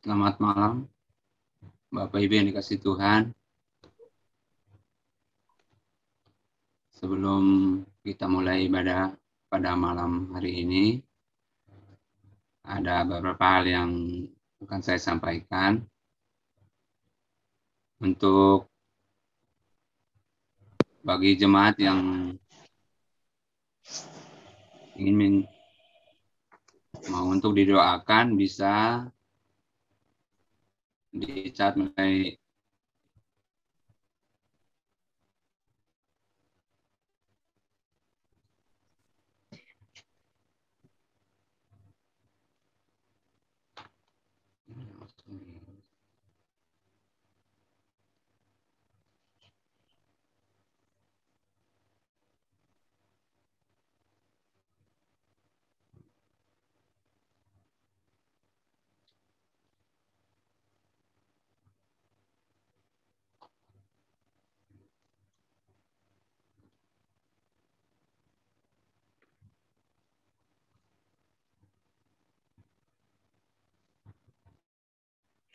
Selamat malam, Bapak Ibu yang dikasihi Tuhan. Sebelum kita mulai ibadah pada malam hari ini, ada beberapa hal yang akan saya sampaikan. Untuk bagi jemaat yang ingin mau untuk didoakan, bisa dicat mulai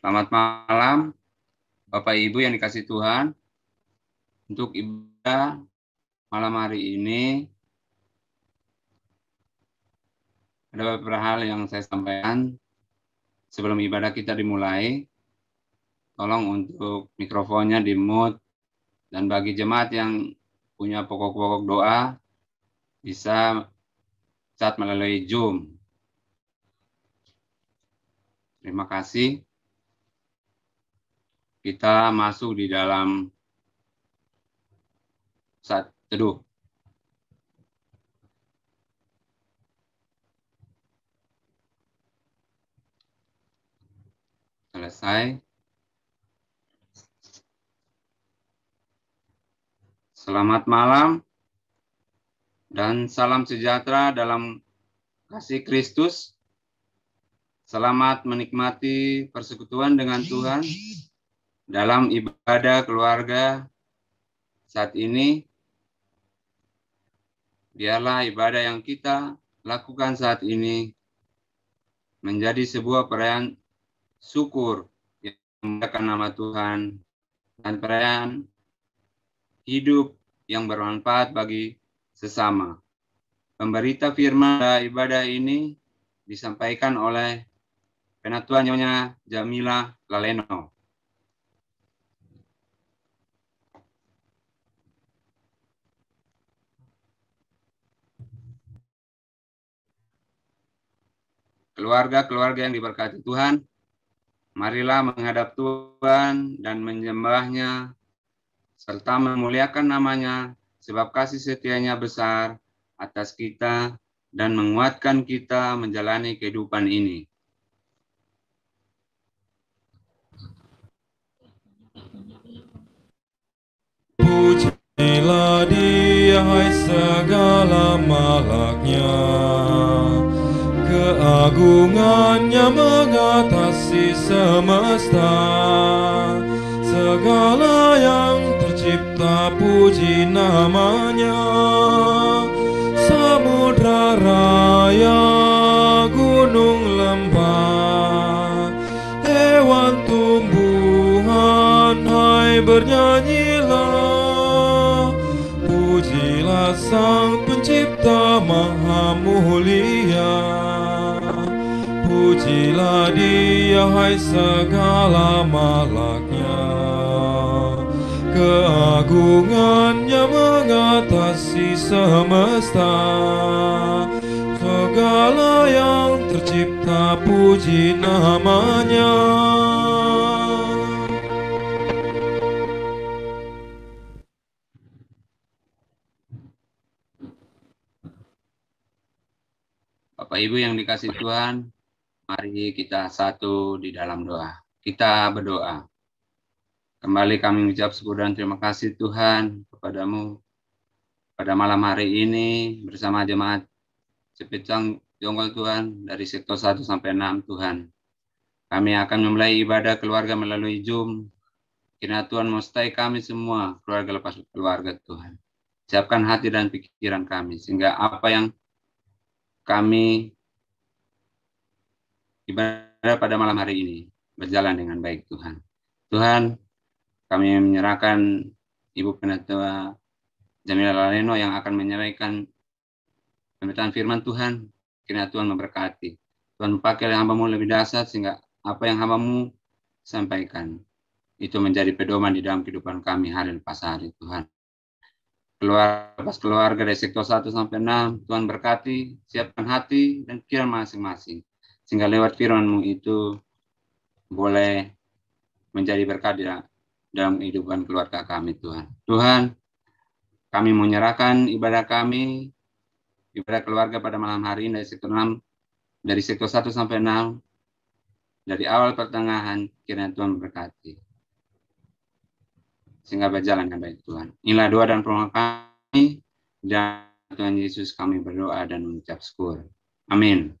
Selamat malam, Bapak Ibu yang dikasihi Tuhan. Untuk ibadah malam hari ini, ada beberapa hal yang saya sampaikan sebelum ibadah kita dimulai. Tolong untuk mikrofonnya di-mute, dan bagi jemaat yang punya pokok-pokok doa, bisa chat melalui Zoom. Terima kasih. Kita masuk di dalam saat teduh. Selesai. Selamat malam dan salam sejahtera dalam kasih Kristus. Selamat menikmati persekutuan dengan Tuhan dalam ibadah keluarga saat ini. Biarlah ibadah yang kita lakukan saat ini menjadi sebuah perayaan syukur yang memuliakan nama Tuhan dan perayaan hidup yang bermanfaat bagi sesama. Pemberita firman ibadah ini disampaikan oleh Penatua Nyonya Jamila Laleno. Keluarga-keluarga yang diberkati Tuhan, marilah menghadap Tuhan dan menyembahnya, serta memuliakan namanya, sebab kasih setianya besar atas kita dan menguatkan kita menjalani kehidupan ini. Pujilah Dia, hai segala malaknya, keagungannya mengatasi semesta. Segala yang tercipta puji namanya, samudra raya, gunung lembah, hewan tumbuhan, hai bernyanyilah. Pujilah Sang Pencipta Maha Mulia. Pujilah Dia, hai segala malaknya, keagungannya mengatasi semesta. Segala yang tercipta puji namanya. Bapak Ibu yang dikasihi Tuhan, mari kita satu di dalam doa. Kita berdoa. Kembali kami mengucap syukur dan terima kasih Tuhan kepadamu pada malam hari ini bersama jemaat Cepicang Jonggol Tuhan dari sektor 1 sampai 6 Tuhan. Kami akan memulai ibadah keluarga melalui Zoom. Kiranya Tuhan mestai kami semua, keluarga lepas keluarga Tuhan. Siapkan hati dan pikiran kami, sehingga apa yang kami ibadah pada malam hari ini berjalan dengan baik Tuhan. Tuhan, kami menyerahkan Ibu Penatua Jamila Laleno yang akan menyampaikan pemberitaan firman Tuhan. Kiranya Tuhan memberkati. Tuhan pakai hamba-Mu lebih dahsyat sehingga apa yang hamba-Mu sampaikan itu menjadi pedoman di dalam kehidupan kami hari lepas hari Tuhan. Keluarga dari sektor 1 sampai 6, Tuhan berkati, siapkan hati dan pikiran masing-masing. Sehingga lewat firman-Mu itu boleh menjadi berkat dalam kehidupan keluarga kami Tuhan. Tuhan, kami menyerahkan ibadah kami, ibadah keluarga pada malam hari ini dari sektor 1 sampai 6, dari awal pertengahan, kiranya Tuhan berkati. Sehingga berjalan dengan baik Tuhan. Inilah doa dan permohonan kami, dan Tuhan Yesus kami berdoa dan mengucap syukur. Amin.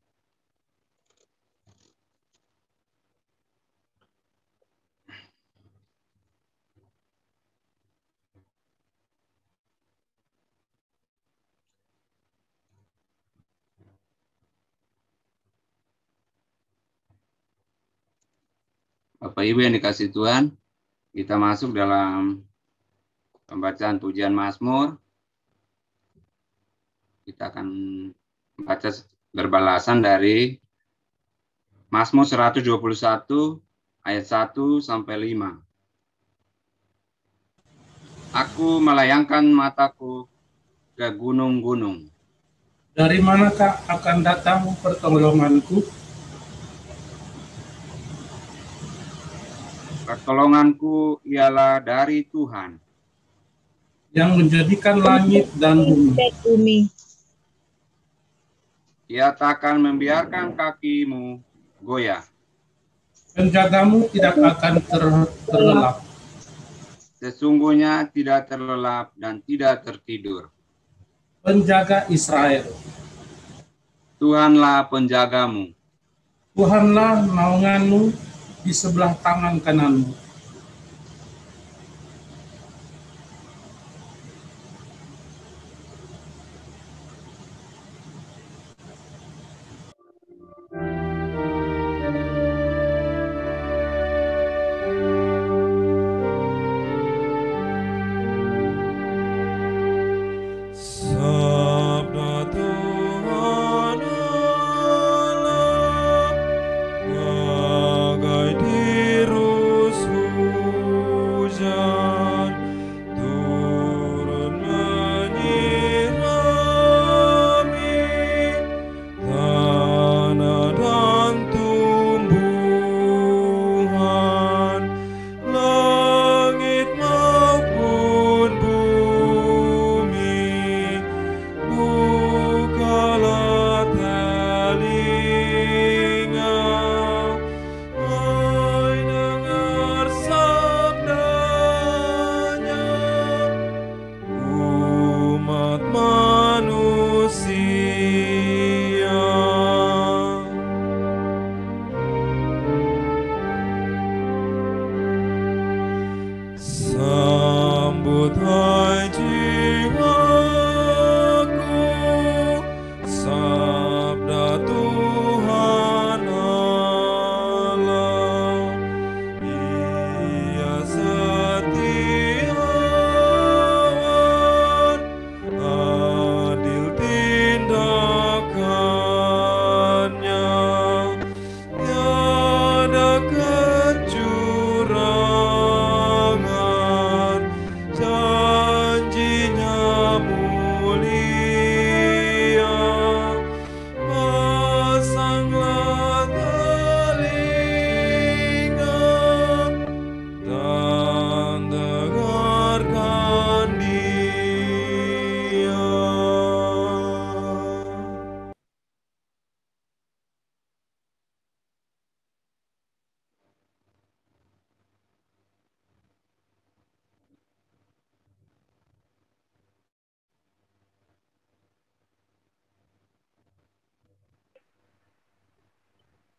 Bapak Ibu yang dikasihi Tuhan, kita masuk dalam pembacaan pujian Mazmur. Kita akan membaca berbalasan dari Mazmur 121 ayat 1 sampai 5. Aku melayangkan mataku ke gunung-gunung. Dari manakah akan datang pertolonganku? Pertolonganku ialah dari Tuhan, yang menjadikan langit dan bumi. Ia takkan membiarkan kakimu goyah. Penjagamu tidak akan terlelap. Sesungguhnya tidak terlelap dan tidak tertidur. Penjaga Israel. Tuhanlah penjagamu. Tuhanlah naunganmu di sebelah tangan kananmu. Sabda Tuhan Allah bagai tirus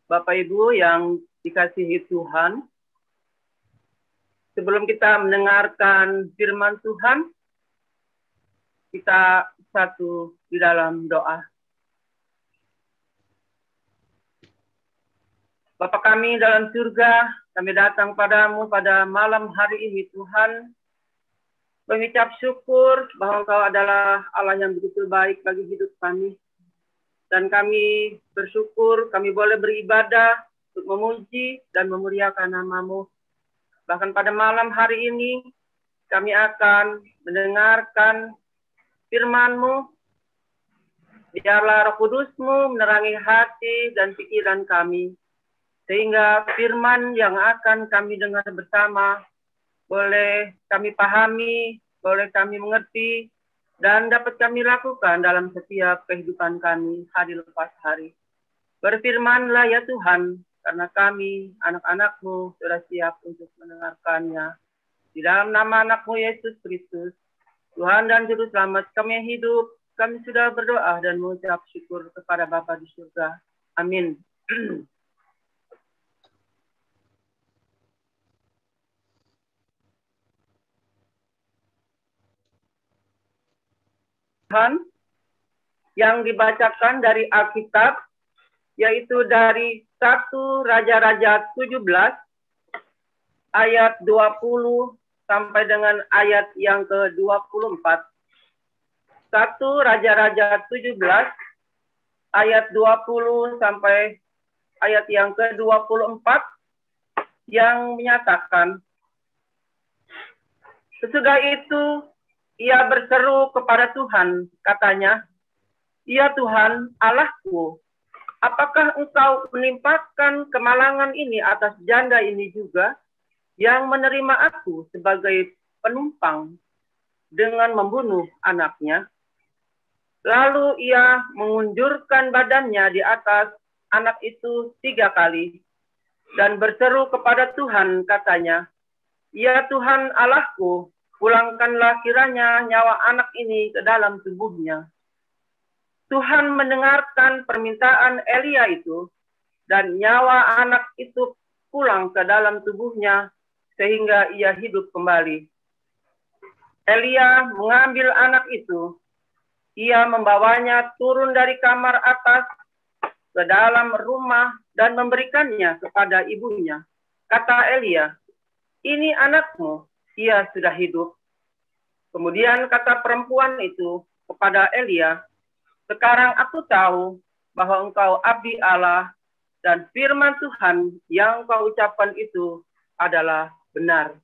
Bapak Ibu yang dikasihi Tuhan, sebelum kita mendengarkan firman Tuhan, kita satu di dalam doa. Bapa kami dalam surga, kami datang padamu pada malam hari ini Tuhan, mengucap syukur bahwa Engkau adalah Allah yang begitu baik bagi hidup kami. Dan kami bersyukur kami boleh beribadah untuk memuji dan memuliakan nama-Mu. Bahkan pada malam hari ini kami akan mendengarkan firman-Mu. Biarlah Roh Kudus-Mu menerangi hati dan pikiran kami. Sehingga firman yang akan kami dengar bersama boleh kami pahami, boleh kami mengerti, dan dapat kami lakukan dalam setiap kehidupan kami hari lepas hari. Berfirmanlah ya Tuhan, karena kami, anak-anak-Mu, sudah siap untuk mendengarkannya. Di dalam nama anak-Mu Yesus Kristus, Tuhan dan Juru Selamat kami yang hidup, kami sudah berdoa dan mengucap syukur kepada Bapa di surga. Amin. Tuhan yang dibacakan dari Alkitab, yaitu dari 1 Raja-Raja 17 ayat 20 sampai dengan ayat yang ke-24. 1 Raja-Raja 17 ayat 20 sampai ayat yang ke-24 yang menyatakan, sesudah itu ia berseru kepada Tuhan, katanya, "Ya Tuhan, Allahku, apakah Engkau menimpakan kemalangan ini atas janda ini juga, yang menerima aku sebagai penumpang dengan membunuh anaknya?" Lalu ia mengunjurkan badannya di atas anak itu 3 kali, dan berseru kepada Tuhan, katanya, "Ya Tuhan Allahku, pulangkanlah kiranya nyawa anak ini ke dalam tubuhnya." Tuhan mendengarkan permintaan Elia itu, dan nyawa anak itu pulang ke dalam tubuhnya, sehingga ia hidup kembali. Elia mengambil anak itu, ia membawanya turun dari kamar atas ke dalam rumah dan memberikannya kepada ibunya. Kata Elia, "Ini anakmu, ia sudah hidup." Kemudian kata perempuan itu kepada Elia, "Sekarang aku tahu bahwa engkau abdi Allah dan firman Tuhan yang kau ucapkan itu adalah benar."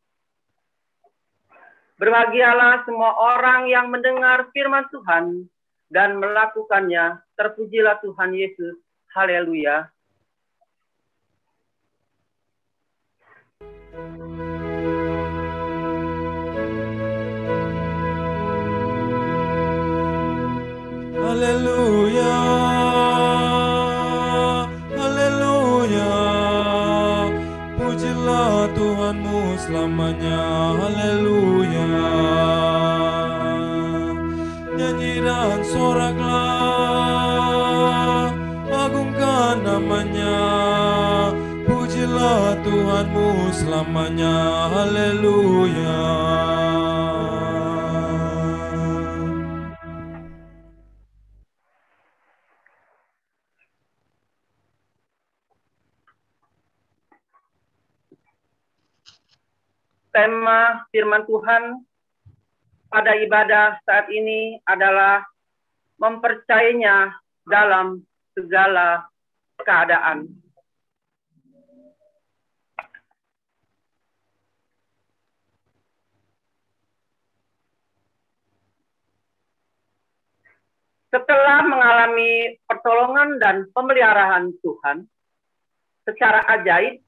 Berbahagialah semua orang yang mendengar firman Tuhan dan melakukannya. Terpujilah Tuhan Yesus. Haleluya. Haleluya, haleluya, pujilah Tuhanmu selamanya, haleluya. Nyanyi dan soraklah, agungkan namanya, pujilah Tuhanmu selamanya, haleluya. Tema firman Tuhan pada ibadah saat ini adalah mempercayainya dalam segala keadaan. Setelah mengalami pertolongan dan pemeliharaan Tuhan secara ajaib,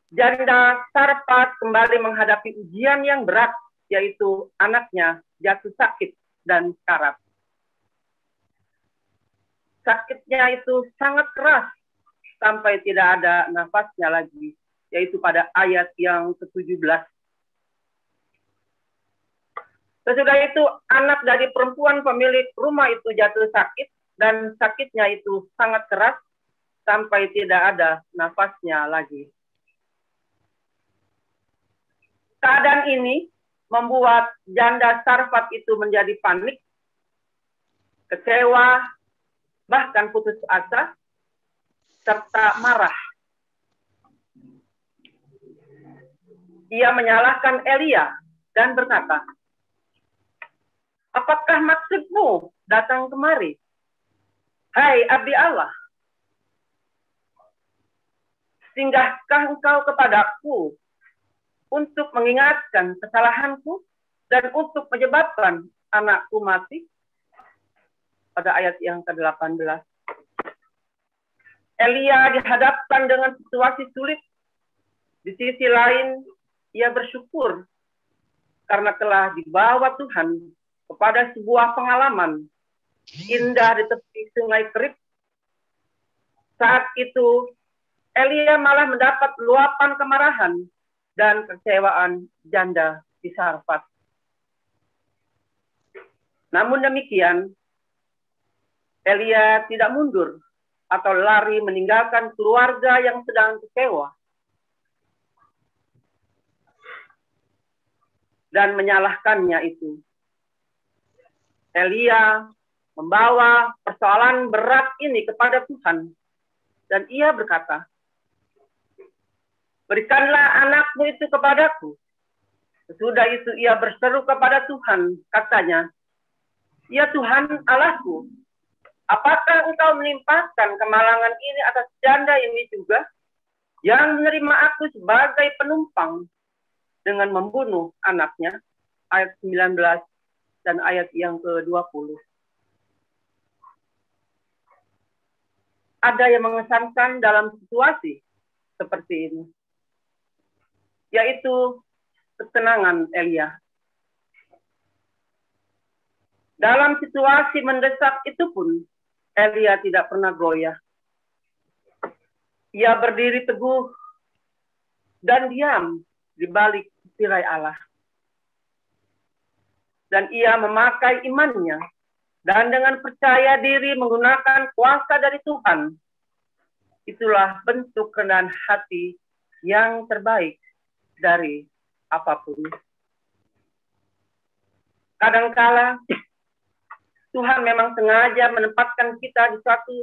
janda Sarfat kembali menghadapi ujian yang berat, yaitu anaknya jatuh sakit dan karat. Sakitnya itu sangat keras sampai tidak ada nafasnya lagi, yaitu pada ayat yang ke-17. Sesudah itu anak dari perempuan pemilik rumah itu jatuh sakit dan sakitnya itu sangat keras sampai tidak ada nafasnya lagi. Keadaan ini membuat janda Sarfat itu menjadi panik, kecewa, bahkan putus asa, serta marah. Ia menyalahkan Elia dan berkata, "Apakah maksudmu datang kemari? Hai abdi Allah, singgahkah engkau kepadaku untuk mengingatkan kesalahanku dan untuk menyebabkan anakku mati?" Pada ayat yang ke-18. Elia dihadapkan dengan situasi sulit. Di sisi lain, ia bersyukur karena telah dibawa Tuhan kepada sebuah pengalaman indah di tepi sungai Kerib. Saat itu, Elia malah mendapat luapan kemarahan dan kekecewaan janda di Sarfat. Namun demikian, Elia tidak mundur atau lari meninggalkan keluarga yang sedang kecewa dan menyalahkannya itu. Elia membawa persoalan berat ini kepada Tuhan dan ia berkata, "Berikanlah anakmu itu kepadaku." Sesudah itu ia berseru kepada Tuhan, katanya, "Ya Tuhan Allahku, apakah engkau menimpakan kemalangan ini atas janda ini juga, yang menerima aku sebagai penumpang dengan membunuh anaknya?" Ayat 19 dan ayat yang ke-20. Ada yang mengesankan dalam situasi seperti ini, yaitu ketenangan Elia. Dalam situasi mendesak itu pun, Elia tidak pernah goyah. Ia berdiri teguh dan diam di balik tirai Allah. Dan ia memakai imannya dan dengan percaya diri menggunakan kuasa dari Tuhan. Itulah bentuk kerendahan hati yang terbaik dari apapun. Kadangkala Tuhan memang sengaja menempatkan kita di suatu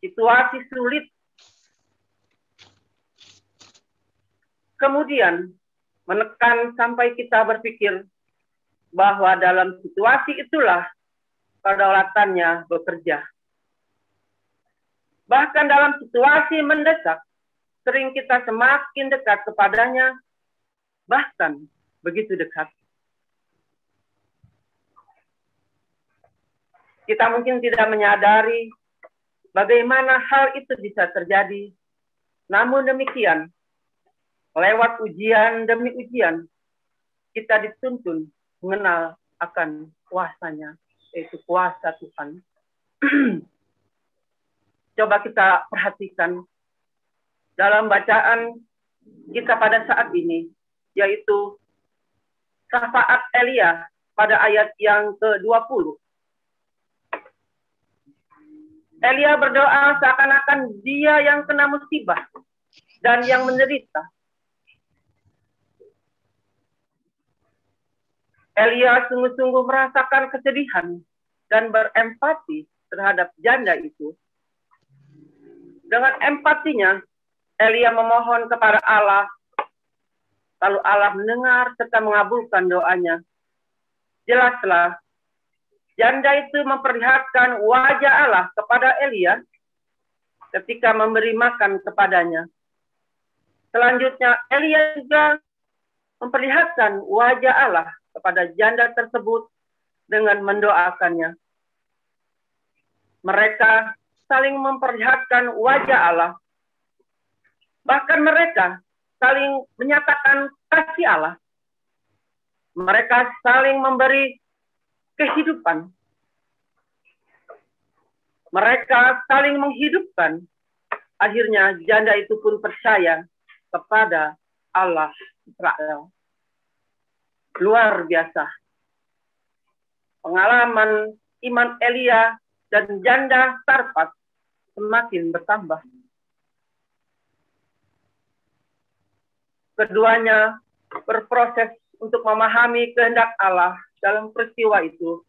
situasi sulit. Kemudian menekan sampai kita berpikir bahwa dalam situasi itulah kedaulatannya bekerja. Bahkan dalam situasi mendesak, sering kita semakin dekat kepadanya, bahkan begitu dekat. Kita mungkin tidak menyadari bagaimana hal itu bisa terjadi. Namun demikian, lewat ujian demi ujian, kita dituntun mengenal akan kuasanya, yaitu kuasa Tuhan. Coba kita perhatikan dalam bacaan kita pada saat ini, yaitu syafaat Elia pada ayat yang ke-20. Elia berdoa seakan-akan dia yang kena musibah dan yang menderita. Elia sungguh-sungguh merasakan kesedihan dan berempati terhadap janda itu. Dengan empatinya, Elia memohon kepada Allah, lalu Allah mendengar serta mengabulkan doanya. Jelaslah, janda itu memperlihatkan wajah Allah kepada Elia ketika memberi makan kepadanya. Selanjutnya, Elia juga memperlihatkan wajah Allah kepada janda tersebut dengan mendoakannya. Mereka saling memperlihatkan wajah Allah. Bahkan mereka saling menyatakan kasih Allah. Mereka saling memberi kehidupan. Mereka saling menghidupkan. Akhirnya janda itu pun percaya kepada Allah Israel. Luar biasa. Pengalaman iman Elia dan janda Sarfat semakin bertambah. Keduanya berproses untuk memahami kehendak Allah dalam peristiwa itu,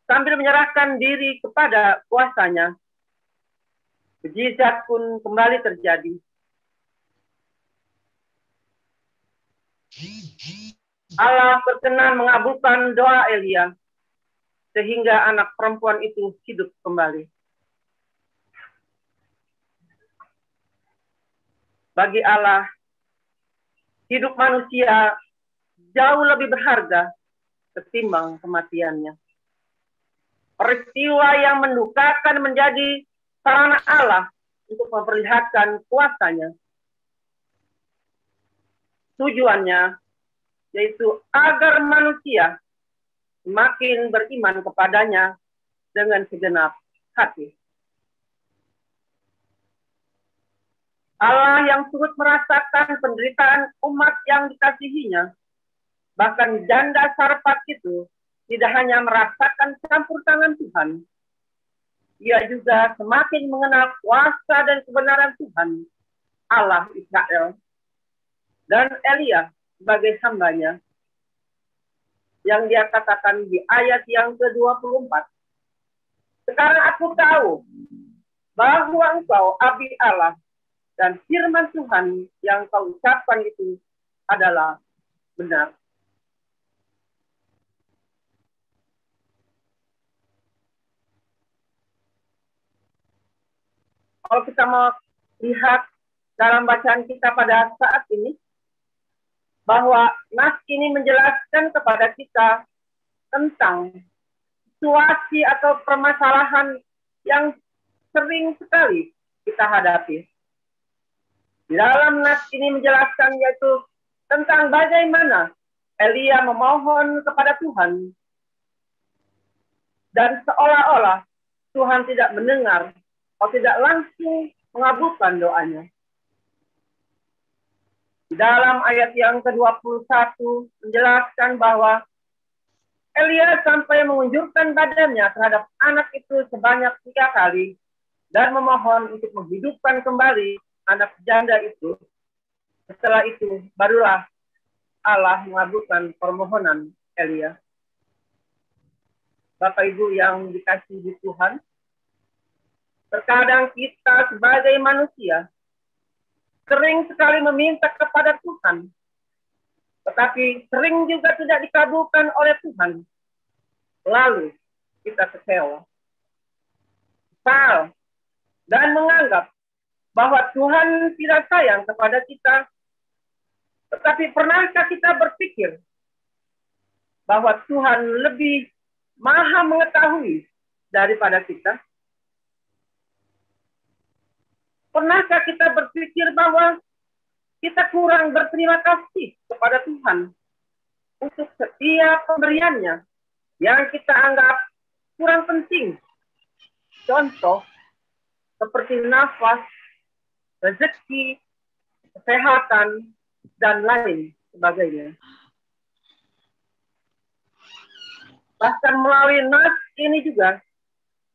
sambil menyerahkan diri kepada kuasanya. Mujizat pun kembali terjadi. Allah berkenan mengabulkan doa Elia, sehingga anak perempuan itu hidup kembali. Bagi Allah, hidup manusia jauh lebih berharga ketimbang kematiannya. Peristiwa yang mendukakan menjadi sarana Allah untuk memperlihatkan kuasanya. Tujuannya yaitu agar manusia semakin beriman kepadanya dengan segenap hati. Allah yang turut merasakan penderitaan umat yang dikasihinya, bahkan janda Sarfat itu tidak hanya merasakan campur tangan Tuhan, ia juga semakin mengenal kuasa dan kebenaran Tuhan, Allah Israel, dan Elia sebagai hambanya, yang dia katakan di ayat yang ke-24. Sekarang aku tahu bahwa engkau abdi Allah, dan firman Tuhan yang kau ucapkan itu adalah benar. Kalau kita mau lihat dalam bacaan kita pada saat ini, bahwa nas ini menjelaskan kepada kita tentang situasi atau permasalahan yang sering sekali kita hadapi. Di dalam nas ini menjelaskan yaitu tentang bagaimana Elia memohon kepada Tuhan, dan seolah-olah Tuhan tidak mendengar atau tidak langsung mengabulkan doanya. Di dalam ayat yang ke-21 menjelaskan bahwa Elia sampai mengunjurkan badannya terhadap anak itu sebanyak 3 kali dan memohon untuk menghidupkan kembali anak janda itu. Setelah itu barulah Allah mengabulkan permohonan Elia. Bapak Ibu yang dikasihi Tuhan, terkadang kita sebagai manusia sering sekali meminta kepada Tuhan, tetapi sering juga tidak dikabulkan oleh Tuhan. Lalu kita kecewa, kesal, dan menganggap bahwa Tuhan tidak sayang kepada kita. Tetapi pernahkah kita berpikir bahwa Tuhan lebih maha mengetahui daripada kita? Pernahkah kita berpikir bahwa kita kurang berterima kasih kepada Tuhan untuk setiap pemberiannya yang kita anggap kurang penting? Contoh, seperti nafas, rezeki, kesehatan, dan lain sebagainya. Bahkan melalui nas ini juga,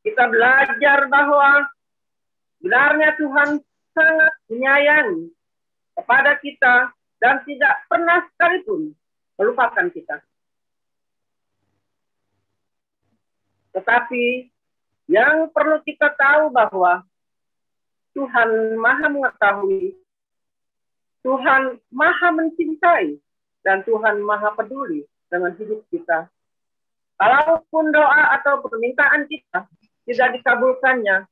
kita belajar bahwa benarnya Tuhan sangat menyayangi kepada kita dan tidak pernah sekalipun melupakan kita. Tetapi yang perlu kita tahu bahwa Tuhan maha mengetahui, Tuhan maha mencintai, dan Tuhan maha peduli dengan hidup kita. Kalaupun doa atau permintaan kita tidak dikabulkannya,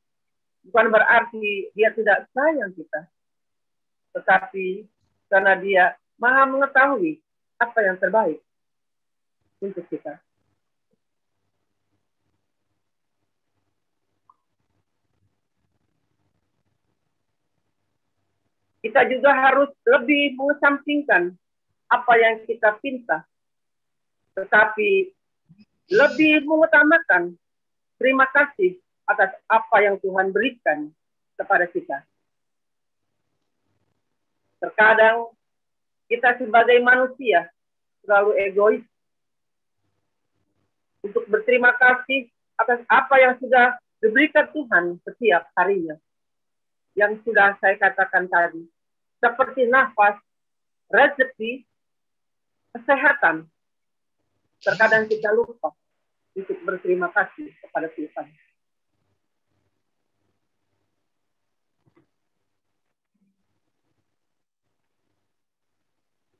bukan berarti dia tidak sayang kita. Tetapi karena dia maha mengetahui apa yang terbaik untuk kita. Kita juga harus lebih mengesampingkan apa yang kita pinta, tetapi lebih mengutamakan terima kasih atas apa yang Tuhan berikan kepada kita. Terkadang kita sebagai manusia terlalu egois untuk berterima kasih atas apa yang sudah diberikan Tuhan setiap harinya. Yang sudah saya katakan tadi, seperti nafas, rezeki, kesehatan. Terkadang kita lupa untuk berterima kasih kepada Tuhan.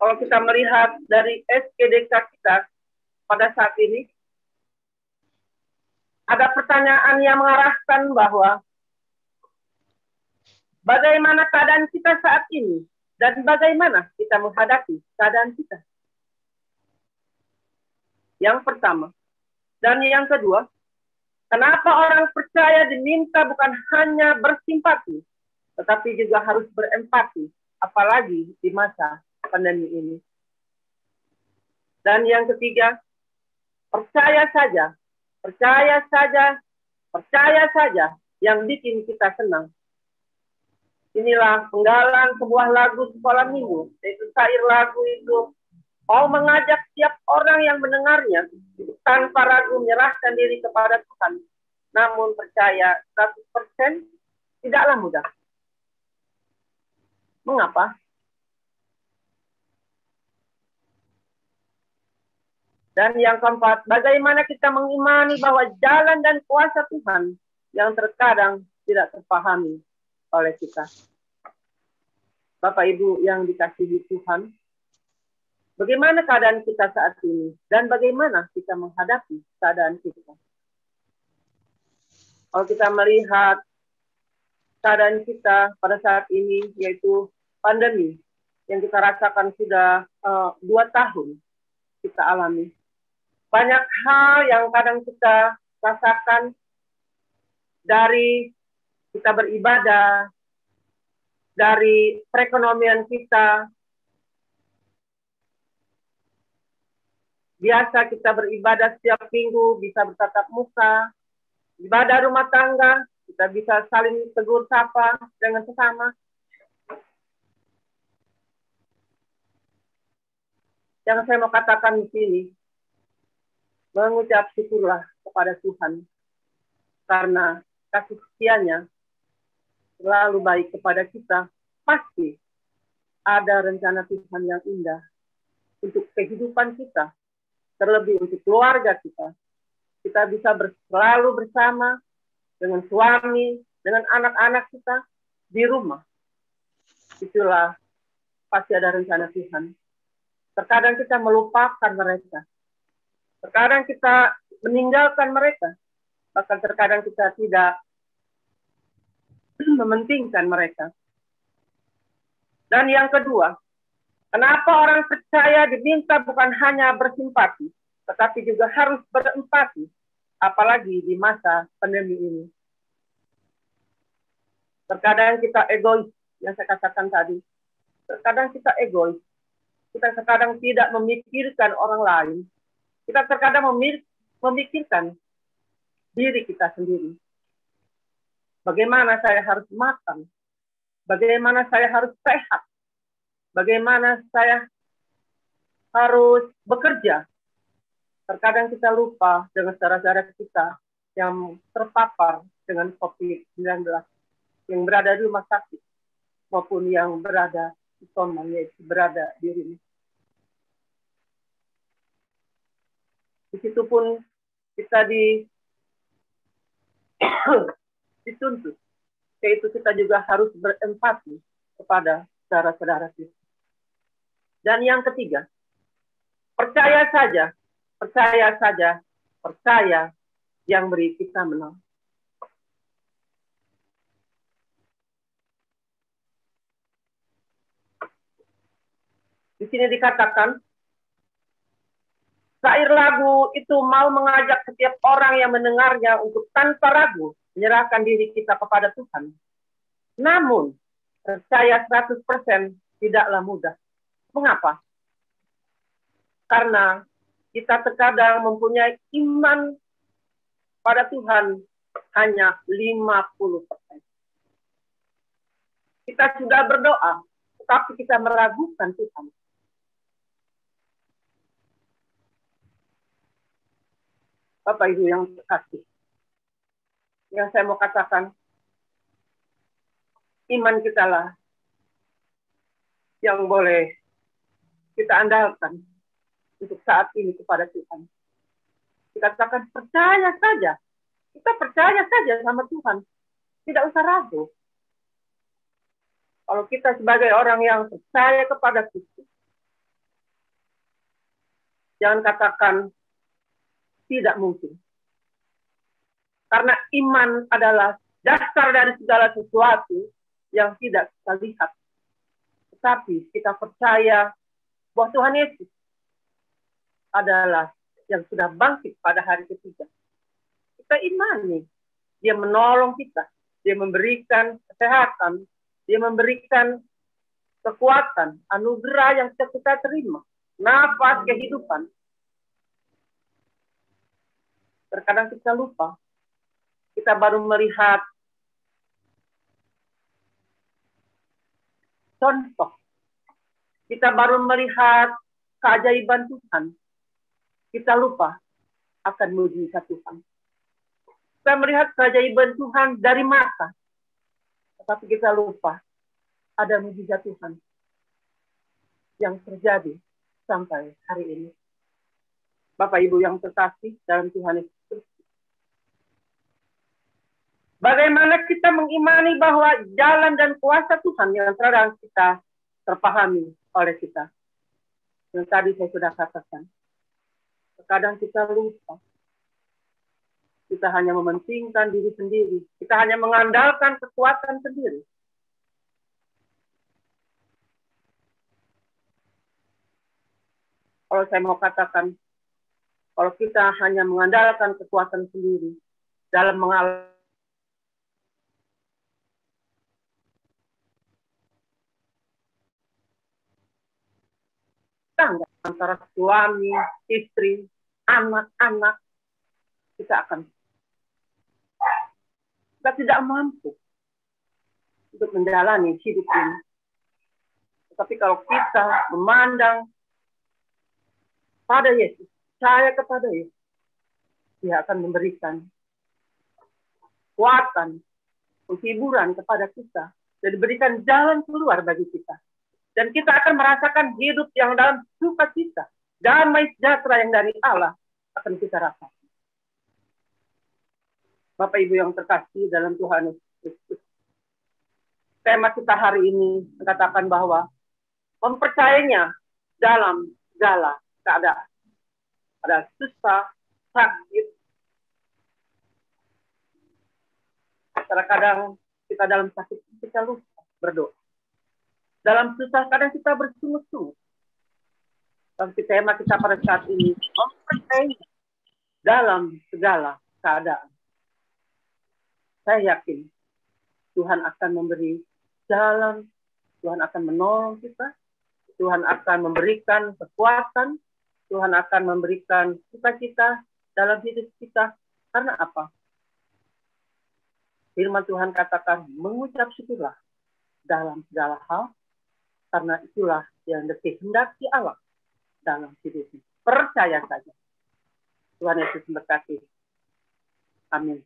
Kalau kita melihat dari SKDK kita pada saat ini, ada pertanyaan yang mengarahkan bahwa bagaimana keadaan kita saat ini dan bagaimana kita menghadapi keadaan kita. Yang pertama. Dan yang kedua, kenapa orang percaya diminta bukan hanya bersimpati, tetapi juga harus berempati, apalagi di masa pandemi ini. Dan yang ketiga, percaya saja yang bikin kita senang. Inilah penggalan sebuah lagu sekolah minggu, yaitu syair lagu itu mau mengajak setiap orang yang mendengarnya tanpa ragu menyerahkan diri kepada Tuhan. Namun percaya 100% tidaklah mudah. Mengapa? Dan yang keempat, bagaimana kita mengimani bahwa jalan dan kuasa Tuhan yang terkadang tidak terpahami oleh kita. Bapak Ibu yang dikasihi Tuhan, bagaimana keadaan kita saat ini dan bagaimana kita menghadapi keadaan kita? Kalau kita melihat keadaan kita pada saat ini, yaitu pandemi yang kita rasakan sudah 2 tahun kita alami. Banyak hal yang kadang kita rasakan dari kita beribadah, dari perekonomian kita. Biasa kita beribadah setiap minggu, bisa bertatap muka. Ibadah rumah tangga, kita bisa saling tegur sapa dengan sesama. Yang saya mau katakan di sini, mengucap syukurlah kepada Tuhan, karena kasih setianya selalu baik kepada kita. Pasti ada rencana Tuhan yang indah untuk kehidupan kita, terlebih untuk keluarga kita. Kita bisa selalu bersama dengan suami, dengan anak-anak kita di rumah. Itulah pasti ada rencana Tuhan. Terkadang kita melupakan mereka. Terkadang kita meninggalkan mereka. Bahkan terkadang kita tidak mementingkan mereka. Dan yang kedua, kenapa orang percaya diminta bukan hanya bersimpati, tetapi juga harus berempati, apalagi di masa pandemi ini. Terkadang kita egois, yang saya katakan tadi. Terkadang kita egois. Kita terkadang tidak memikirkan orang lain. Kita terkadang memikirkan diri kita sendiri. Bagaimana saya harus makan? Bagaimana saya harus sehat? Bagaimana saya harus bekerja? Terkadang kita lupa dengan saudara-saudara kita yang terpapar dengan COVID-19, yang berada di rumah sakit, maupun yang berada di isoman, yaitu berada di rumah. Di situ pun kita dituntut, yaitu kita juga harus berempati kepada saudara-saudara kita. Dan yang ketiga, percaya yang beri kita menang. Di sini dikatakan, syair lagu itu mau mengajak setiap orang yang mendengarnya untuk tanpa ragu menyerahkan diri kita kepada Tuhan. Namun, percaya 100% tidaklah mudah. Mengapa? Karena kita terkadang mempunyai iman pada Tuhan hanya 50%. Kita sudah berdoa, tetapi kita meragukan Tuhan. Bapak Ibu yang terkasih, Yang saya mau katakan, iman kita lah yang boleh kita andalkan untuk saat ini kepada Tuhan. Dikatakan percaya saja. Kita percaya saja sama Tuhan. Tidak usah ragu. Kalau kita sebagai orang yang percaya kepada Kristus, jangan katakan tidak mungkin. Karena iman adalah dasar dari segala sesuatu yang tidak kita lihat. Tetapi kita percaya bahwa Tuhan Yesus adalah yang sudah bangkit pada hari ketiga. Kita imani. Dia menolong kita. Dia memberikan kesehatan. Dia memberikan kekuatan, anugerah yang kita terima. Nafas kehidupan. Terkadang kita lupa. Kita baru melihat contoh. Kita baru melihat keajaiban Tuhan. Kita lupa akan mujizat Tuhan. Kita melihat keajaiban Tuhan dari mata. Tetapi kita lupa ada mujizat Tuhan yang terjadi sampai hari ini. Bapak Ibu yang terkasih dalam Tuhan Yesus. Bagaimana kita mengimani bahwa jalan dan kuasa Tuhan yang terang kita terpahami oleh kita. Yang tadi saya sudah katakan. Terkadang kita lupa. Kita hanya mementingkan diri sendiri. Kita hanya mengandalkan kekuatan sendiri. Kalau saya mau katakan, kalau kita hanya mengandalkan kekuatan sendiri dalam mengalami antara suami, istri, anak-anak, kita tidak mampu untuk menjalani hidup ini. Tetapi kalau kita memandang pada Yesus, percaya kepada Yesus, Dia akan memberikan kekuatan, penghiburan kepada kita, dan diberikan jalan keluar bagi kita. Dan kita akan merasakan hidup yang dalam sukacita, damai sejahtera yang dari Allah akan kita rasakan. Bapak Ibu yang terkasih dalam Tuhan Yesus Kristus. Tema kita hari ini mengatakan bahwa mempercayainya dalam segala keadaan. Ada susah, sakit. Terkadang kita dalam sakit kita lupa berdoa. Dalam susah kadang kita bersungut-sungut. Tapi tema kita pada saat ini mempercayainya dalam segala keadaan. Saya yakin Tuhan akan memberi jalan, Tuhan akan menolong kita, Tuhan akan memberikan kekuatan, Tuhan akan memberikan sukacita dalam hidup kita. Karena apa? Firman Tuhan katakan, mengucap syukurlah dalam segala hal, karena itulah yang dikehendaki Allah dalam hidupnya. Percaya saja. Tuhan Yesus memberkati. Amin.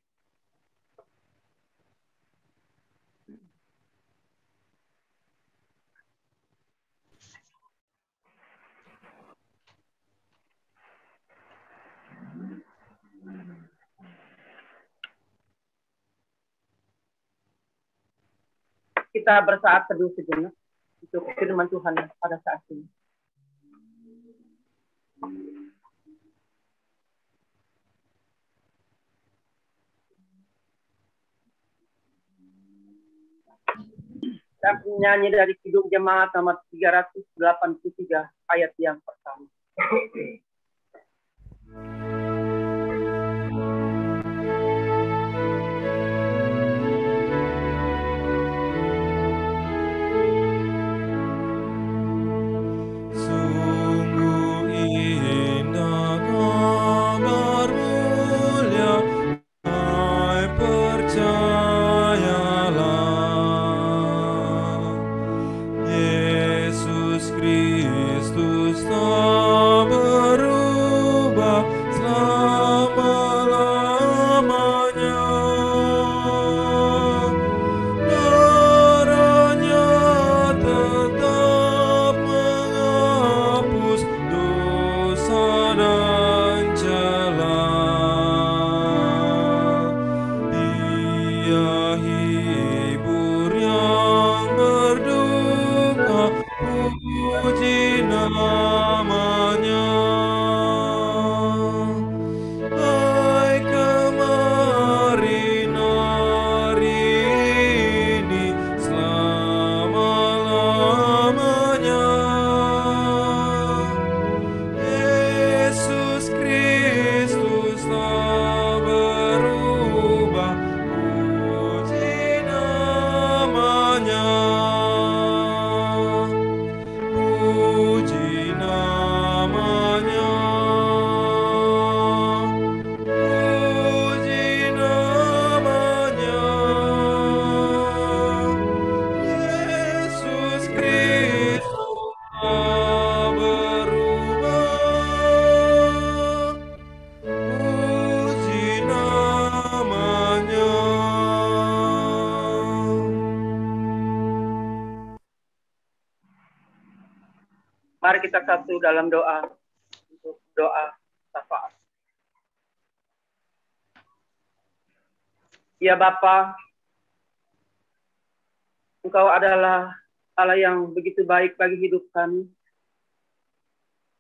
Kita bersaat teduh sejenak untuk firman Tuhan pada saat ini. Kita menyanyi dari Kidung Jemaat nomor 383 ayat yang pertama. Kristus tak berubah. Mari kita satu dalam doa untuk doa syafaat. Ya Bapa, Engkau adalah Allah yang begitu baik bagi hidup kami.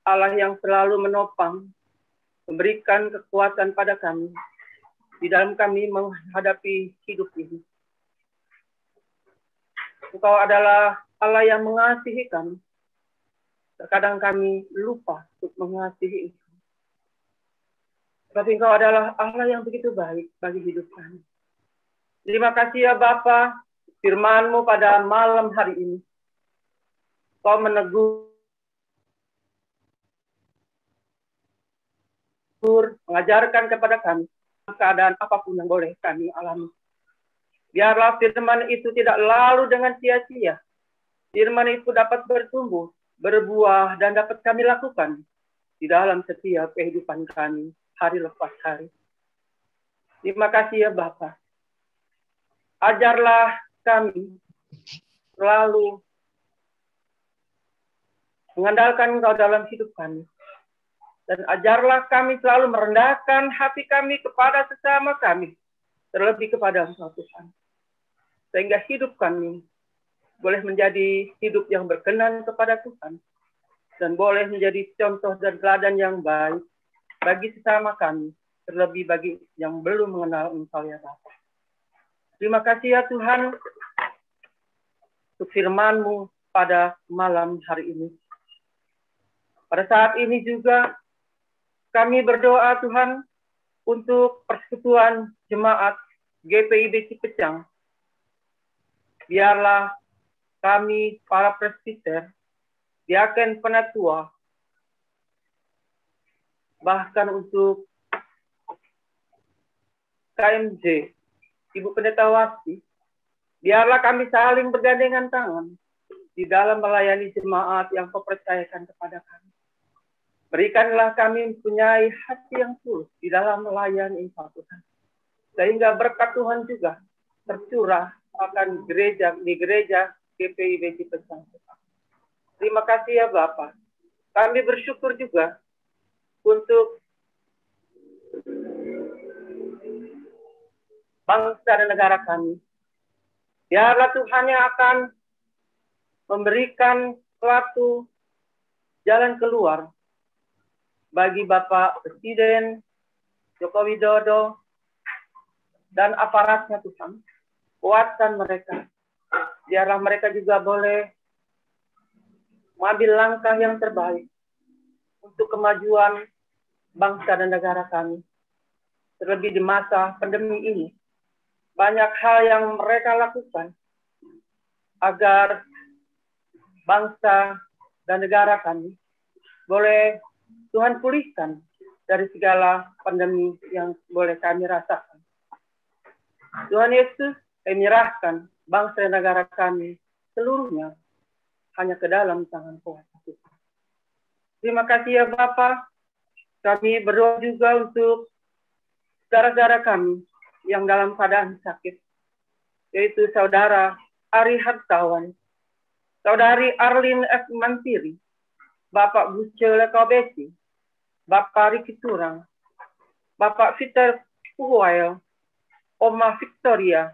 Allah yang selalu menopang, memberikan kekuatan pada kami di dalam kami menghadapi hidup ini. Engkau adalah Allah yang mengasihi kami. Terkadang kami lupa untuk mengasihi Engkau. Tapi Engkau adalah Allah yang begitu baik bagi hidup kami. Terima kasih ya Bapa, firman-Mu pada malam hari ini. Kau menegur, mengajarkan kepada kami keadaan apapun yang boleh kami alami. Biarlah firman itu tidak lalu dengan sia-sia. Firman itu dapat bertumbuh, berbuah, dan dapat kami lakukan di dalam setiap kehidupan kami, hari lepas hari. Terima kasih ya Bapa. Ajarlah kami selalu mengandalkan Engkau dalam hidup kami. Dan ajarlah kami selalu merendahkan hati kami kepada sesama kami, terlebih kepada Engkau Tuhan. Sehingga hidup kami boleh menjadi hidup yang berkenan kepada Tuhan, dan boleh menjadi contoh dan teladan yang baik bagi sesama kami, terlebih bagi yang belum mengenal Engkau ya Bapa. Terima kasih ya Tuhan untuk firman-Mu pada malam hari ini. Pada saat ini juga kami berdoa Tuhan untuk persekutuan jemaat GPIB Cipecang. Biarlah kami para presbiter, diaken penatua, bahkan untuk KMJ, Ibu Pendeta Wasti, biarlah kami saling bergandengan tangan di dalam melayani jemaat yang Kau percayakan kepada kami. Berikanlah kami mempunyai hati yang tulus di dalam melayani Engkau Tuhan. Sehingga berkat Tuhan juga tercurah akan gereja GPIB Cipecang. Terima kasih ya Bapak. Kami bersyukur juga untuk bangsa dan negara kami. Biarlah Tuhan yang akan memberikan suatu jalan keluar bagi Bapak Presiden Joko Widodo dan aparatnya Tuhan. Kuatkan mereka. Biarlah mereka juga boleh mengambil langkah yang terbaik untuk kemajuan bangsa dan negara kami. Terlebih di masa pandemi ini, banyak hal yang mereka lakukan agar bangsa dan negara kami boleh Tuhan pulihkan dari segala pandemi yang boleh kami rasakan. Tuhan Yesus, kami menyerahkan bangsa dan negara kami seluruhnya hanya ke dalam tangan kuasa Tuhan. Terima kasih ya Bapak. Kami berdoa juga untuk saudara-saudara kami yang dalam keadaan sakit, yaitu Saudara Ari Hartawan, Saudari Arlin F. Mantiri, Bapak Buce Lekobesi, Bapak Riki Turang, Bapak Peter Puhuayo, Oma Victoria,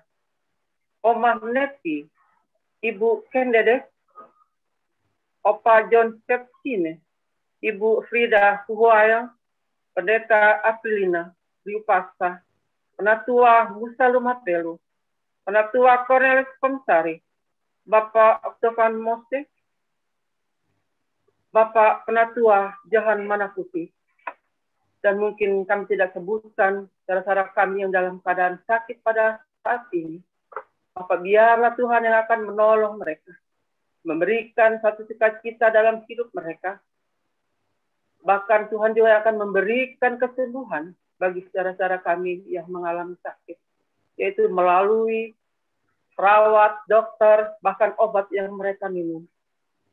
Oma Neti, Ibu Kendede, Opa John Sepsine, Ibu Frida Puhuayo, Pendeta Aprilina Riupasa, Penatua Musa Lumapelu, Penatua Cornelis Pomsari, Bapak Octavian Mose, Bapak Penatua Jahan Manaputi, dan mungkin kami tidak sebutkan saudara-saudara kami yang dalam keadaan sakit pada saat ini. Bapak, biarlah Tuhan yang akan menolong mereka, memberikan satu sukacita dalam hidup mereka. Bahkan Tuhan juga akan memberikan kesembuhan bagi saudara-saudara kami yang mengalami sakit, yaitu melalui perawat, dokter, bahkan obat yang mereka minum.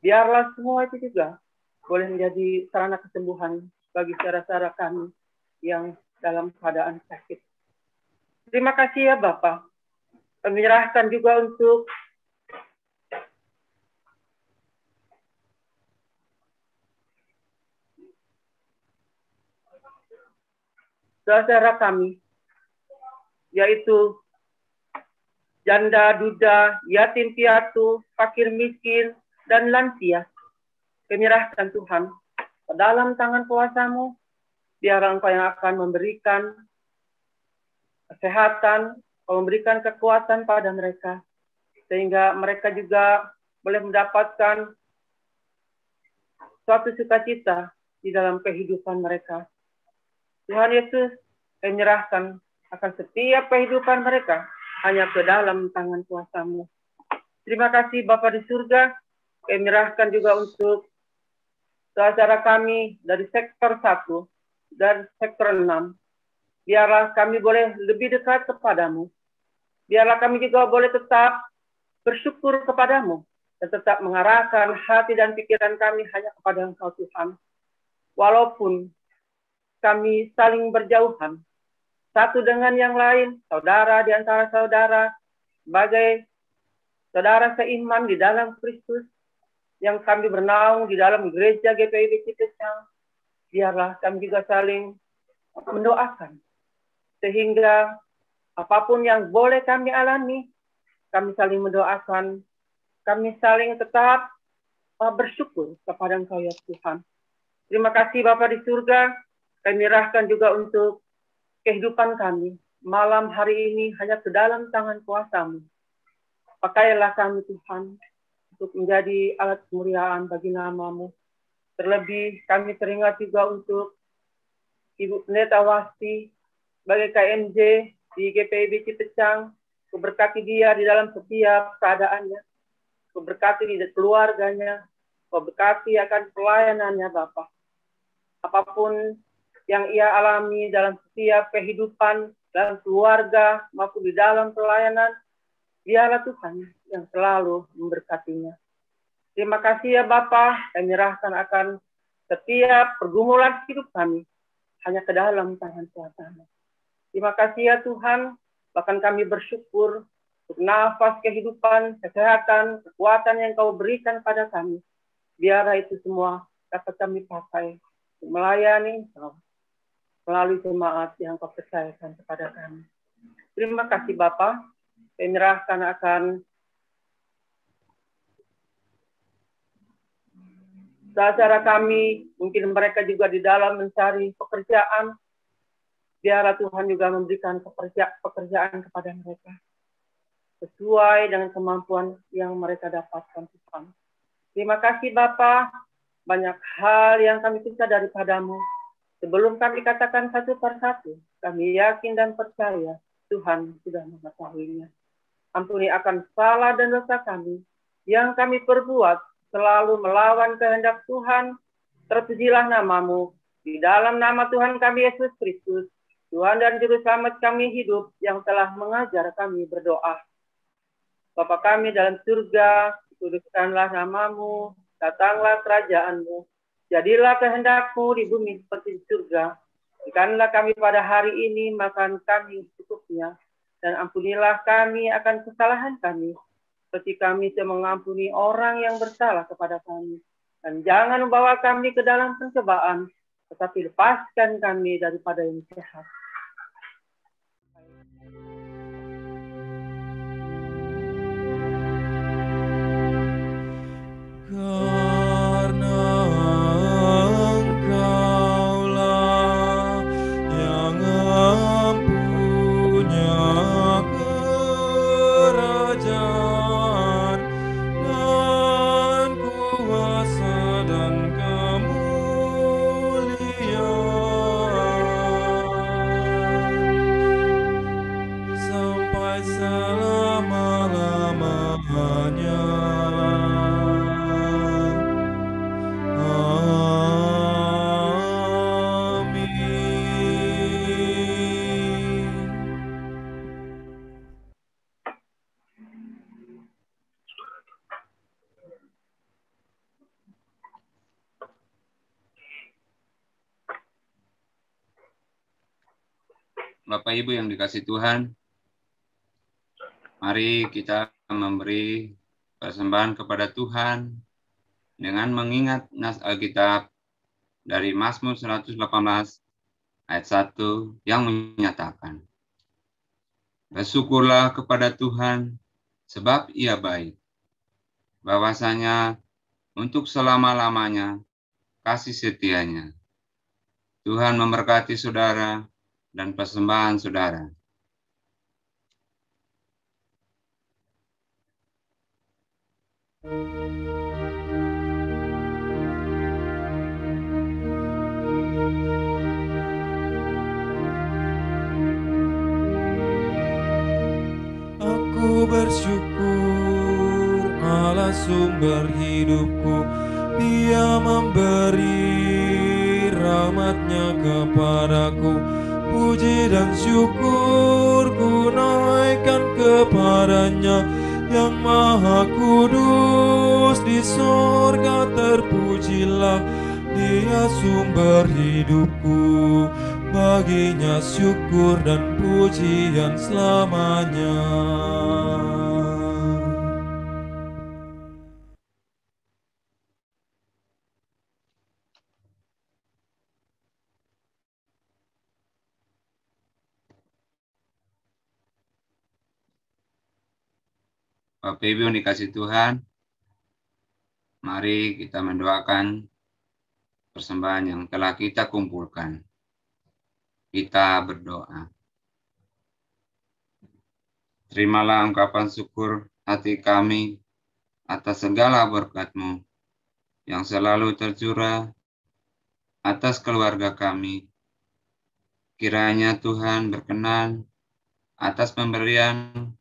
Biarlah semua itu juga boleh menjadi sarana kesembuhan bagi saudara-saudara kami yang dalam keadaan sakit. Terima kasih ya Bapak. Menyerahkan juga untuk saudara kami, yaitu janda, duda, yatim piatu, fakir miskin, dan lansia. Kami nyerahkan Tuhan ke dalam tangan kuasa-Mu, biar Engkau yang akan memberikan kesehatan, memberikan kekuatan pada mereka, sehingga mereka juga boleh mendapatkan suatu sukacita di dalam kehidupan mereka. Tuhan Yesus, kami menyerahkan akan setiap kehidupan mereka hanya ke dalam tangan kuasa-Mu. Terima kasih Bapa di surga, kami menyerahkan juga untuk saudara kami dari sektor 1 dan sektor 6. Biarlah kami boleh lebih dekat kepadamu. Biarlah kami juga boleh tetap bersyukur kepadamu dan tetap mengarahkan hati dan pikiran kami hanya kepada Engkau Tuhan. Walaupun kami saling berjauhan, satu dengan yang lain, saudara di antara saudara, sebagai saudara seiman di dalam Kristus, yang kami bernaung di dalam gereja GPIB Cipecang, biarlah kami juga saling mendoakan, sehingga apapun yang boleh kami alami, kami saling mendoakan, kami saling tetap bersyukur kepada Engkau ya Tuhan. Terima kasih Bapa di surga, kami serahkan juga untuk kehidupan kami. Malam hari ini hanya ke dalam tangan kuasa-Mu. Pakailah kami Tuhan, untuk menjadi alat kemuliaan bagi nama-Mu. Terlebih kami teringat juga untuk Ibu Pendeta Wasti, sebagai KMJ di GPIB Cipecang, Kau berkati dia di dalam setiap keadaannya, Kau berkati di keluarganya, Kau berkati akan pelayanannya Bapa. Apapun yang ia alami dalam setiap kehidupan, dalam keluarga, maupun di dalam pelayanan, biarlah Tuhan yang selalu memberkatinya. Terima kasih ya Bapa, kami menyerahkan akan setiap pergumulan hidup kami, hanya ke dalam tangan kuasa-Mu. Terima kasih ya Tuhan, bahkan kami bersyukur untuk nafas kehidupan, kesehatan, kekuatan yang Kau berikan pada kami. Biarlah itu semua dapat kami pakai untuk melayani Engkau melalui jemaat yang Kau percayakan kepada kami. Terima kasih Bapa, kami menyerahkan akan saudara kami, mungkin mereka juga di dalam mencari pekerjaan. Biarlah Tuhan juga memberikan pekerjaan kepada mereka sesuai dengan kemampuan yang mereka dapatkan Tuhan. Terima kasih Bapa, banyak hal yang kami minta daripada-Mu. Sebelum kami katakan satu persatu, kami yakin dan percaya Tuhan sudah mengetahuinya. Ampuni akan salah dan dosa kami yang kami perbuat selalu melawan kehendak Tuhan. Terpujilah nama-Mu. Di dalam nama Tuhan kami Yesus Kristus, Tuhan dan Juru Selamat kami hidup, yang telah mengajar kami berdoa. Bapa kami dalam surga, kuduskanlah nama-Mu, datanglah kerajaan-Mu, jadilah kehendak-Mu di bumi seperti di surga. Berikanlah kami pada hari ini makan kami cukupnya, dan ampunilah kami akan kesalahan kami, seperti kami mengampuni orang yang bersalah kepada kami. Dan jangan membawa kami ke dalam pencobaan, tetapi lepaskan kami daripada yang jahat. Bapak Ibu yang dikasih Tuhan, mari kita memberi persembahan kepada Tuhan dengan mengingat nas Alkitab dari Mazmur 118 ayat 1 yang menyatakan, bersyukurlah kepada Tuhan sebab Ia baik, bahwasanya untuk selama-lamanya kasih setianya. Tuhan memberkati saudara dan persembahan saudara. Aku bersyukur Allah sumber hidupku, Dia memberi rahmat-Nya kepadaku. Puji dan syukur ku naikkan kepada-Nya yang maha kudus di sorga. Terpujilah Dia sumber hidupku, baginya syukur dan pujian selamanya. Bapak Ibu yang dikasih Tuhan, mari kita mendoakan persembahan yang telah kita kumpulkan. Kita berdoa. Terimalah ungkapan syukur hati kami atas segala berkat-Mu yang selalu tercurah atas keluarga kami. Kiranya Tuhan berkenan atas pemberian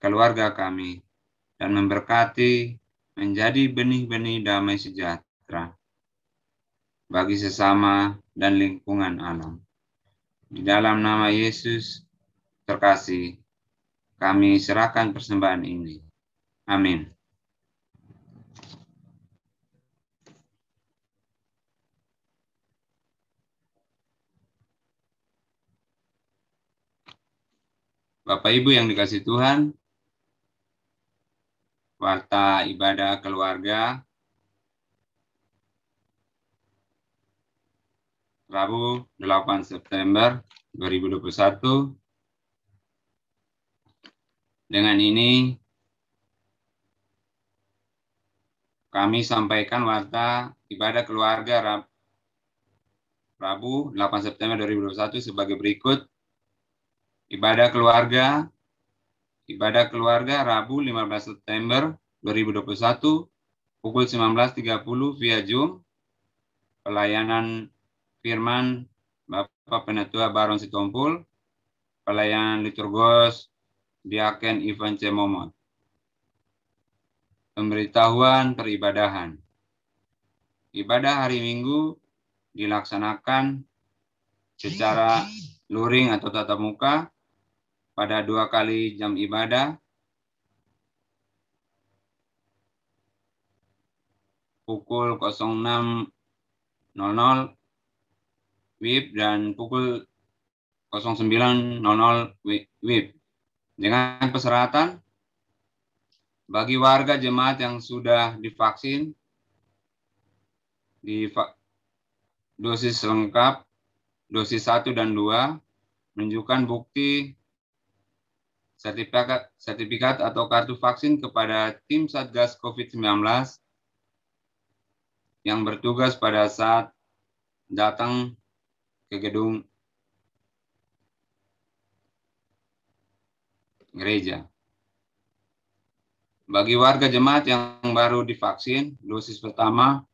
keluarga kami dan memberkati menjadi benih-benih damai sejahtera bagi sesama dan lingkungan alam. Di dalam nama Yesus terkasih, kami serahkan persembahan ini. Amin. Bapak Ibu yang dikasih Tuhan, warta ibadah keluarga Rabu 8 September 2021. Dengan ini kami sampaikan warta ibadah keluarga Rabu 8 September 2021 sebagai berikut. Ibadah keluarga Rabu 15 September 2021 pukul 19.30 via Zoom. Pelayanan firman Bapak Penatua Baron Sitompul, pelayanan liturgos Diaken Ivan C. Momot. Pemberitahuan peribadahan. Ibadah hari Minggu dilaksanakan secara luring atau tatap muka pada 2 kali jam ibadah, pukul 06.00 WIB dan pukul 09.00 WIB. Dengan persyaratan bagi warga jemaat yang sudah divaksin di dosis lengkap, dosis 1 dan 2, menunjukkan bukti sertifikat atau kartu vaksin kepada tim Satgas COVID-19 yang bertugas pada saat datang ke gedung gereja. Bagi warga jemaat yang baru divaksin dosis pertama,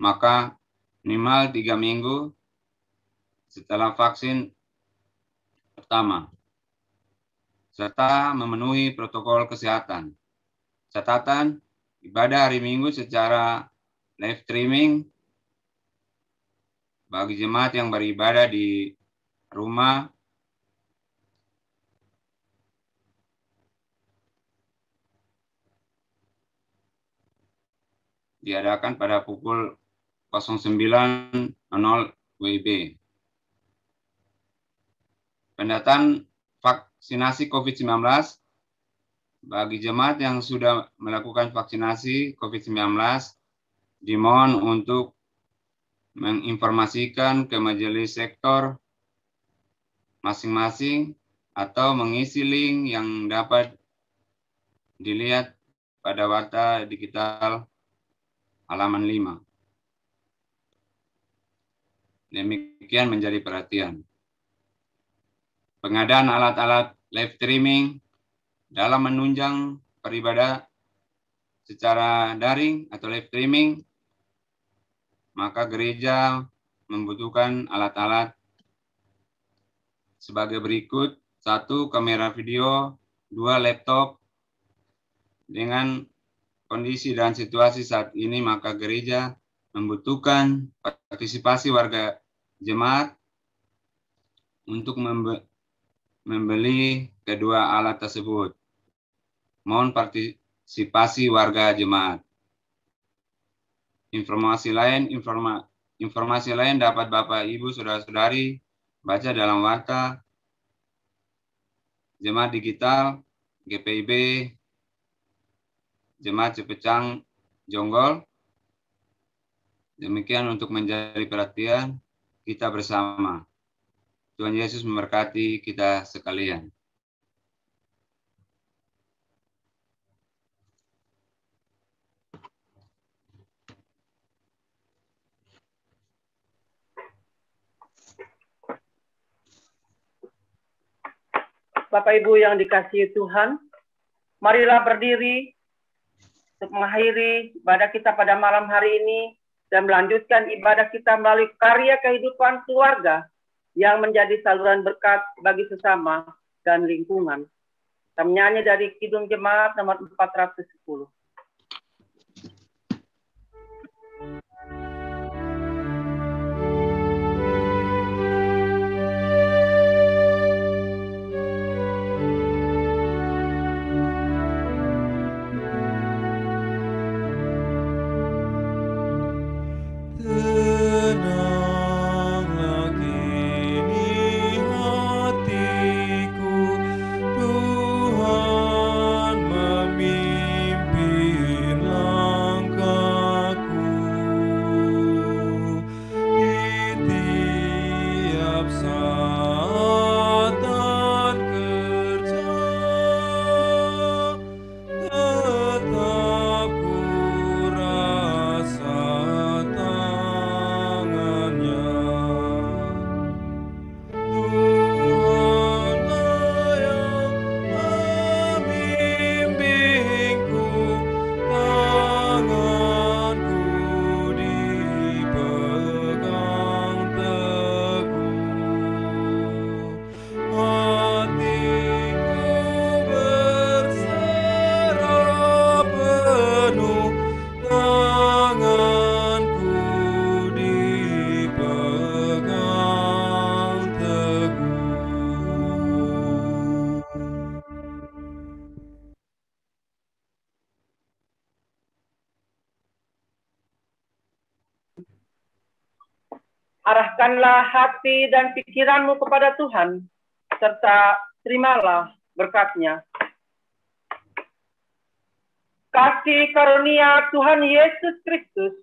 maka minimal 3 minggu setelah vaksin pertama, serta memenuhi protokol kesehatan. Catatan, ibadah hari Minggu secara live streaming bagi jemaat yang beribadah di rumah diadakan pada pukul 09.00 WIB. Pendataan vaksinasi COVID-19 bagi jemaat yang sudah melakukan vaksinasi COVID-19 dimohon untuk menginformasikan ke majelis sektor masing-masing atau mengisi link yang dapat dilihat pada Warta Digital halaman 5. Demikian menjadi perhatian. Pengadaan alat-alat live streaming dalam menunjang beribadah secara daring atau live streaming, maka gereja membutuhkan alat-alat sebagai berikut: 1. Kamera video, 2. Laptop. Dengan kondisi dan situasi saat ini, maka gereja membutuhkan partisipasi warga jemaat untuk membeli kedua alat tersebut. Mohon partisipasi warga jemaat. Informasi lain dapat Bapak, Ibu, Saudara-saudari baca dalam Warta Jemaat Digital GPIB Jemaat Cepecang Jonggol. Demikian untuk menjadi perhatian kita bersama. Tuhan Yesus memberkati kita sekalian. Bapak Ibu yang dikasihi Tuhan, marilah berdiri untuk mengakhiri ibadah kita pada malam hari ini dan melanjutkan ibadah kita melalui karya kehidupan keluarga yang menjadi saluran berkat bagi sesama dan lingkungan. Kita menyanyi dari Kidung Jemaat nomor 410. Arahkanlah hati dan pikiranmu kepada Tuhan, serta terimalah berkat-Nya. Kasih karunia Tuhan Yesus Kristus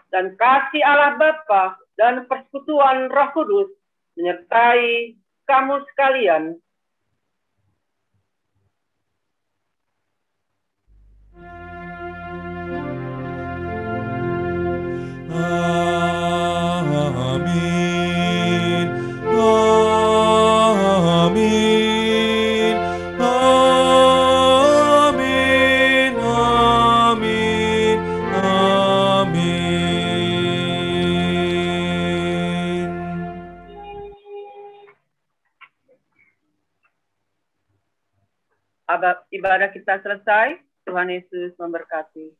dan kasih Allah Bapa dan persekutuan Roh Kudus menyertai kamu sekalian. Amin. Amin. Amin. Amin. Amin. Ibadah kita selesai. Tuhan Yesus memberkati.